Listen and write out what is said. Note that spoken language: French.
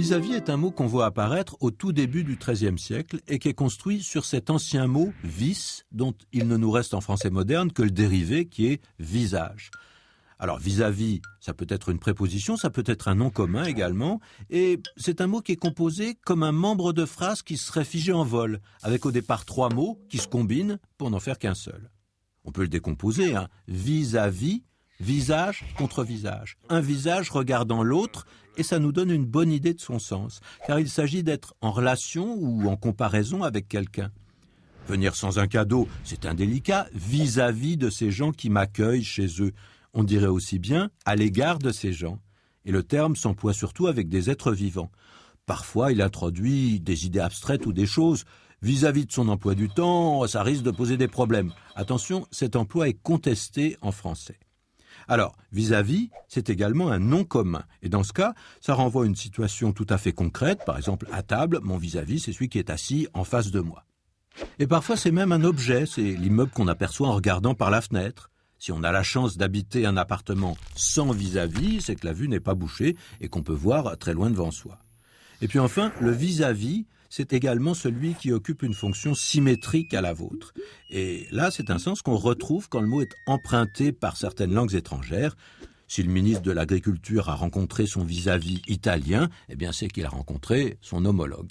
Vis-à-vis est un mot qu'on voit apparaître au tout début du XIIIe siècle et qui est construit sur cet ancien mot « vis » dont il ne nous reste en français moderne que le dérivé qui est « visage ». Alors vis-à-vis, ça peut être une préposition, ça peut être un nom commun également, et c'est un mot qui est composé comme un membre de phrase qui serait figé en vol, avec au départ 3 mots qui se combinent pour n'en faire qu'un seul. On peut le décomposer, vis-à-vis, visage contre visage. Un visage regardant l'autre, et ça nous donne une bonne idée de son sens, car il s'agit d'être en relation ou en comparaison avec quelqu'un. Venir sans un cadeau, c'est indélicat vis-à-vis de ces gens qui m'accueillent chez eux. On dirait aussi bien à l'égard de ces gens. Et le terme s'emploie surtout avec des êtres vivants. Parfois, il introduit des idées abstraites ou des choses. Vis-à-vis de son emploi du temps, ça risque de poser des problèmes. Attention, cet emploi est contesté en français. Alors, vis-à-vis, c'est également un nom commun. Et dans ce cas, ça renvoie à une situation tout à fait concrète. Par exemple, à table, mon vis-à-vis, c'est celui qui est assis en face de moi. Et parfois, c'est même un objet. C'est l'immeuble qu'on aperçoit en regardant par la fenêtre. Si on a la chance d'habiter un appartement sans vis-à-vis, c'est que la vue n'est pas bouchée et qu'on peut voir très loin devant soi. Et puis enfin, le vis-à-vis, c'est également celui qui occupe une fonction symétrique à la vôtre. Et là, c'est un sens qu'on retrouve quand le mot est emprunté par certaines langues étrangères. Si le ministre de l'Agriculture a rencontré son vis-à-vis italien, eh bien c'est qu'il a rencontré son homologue.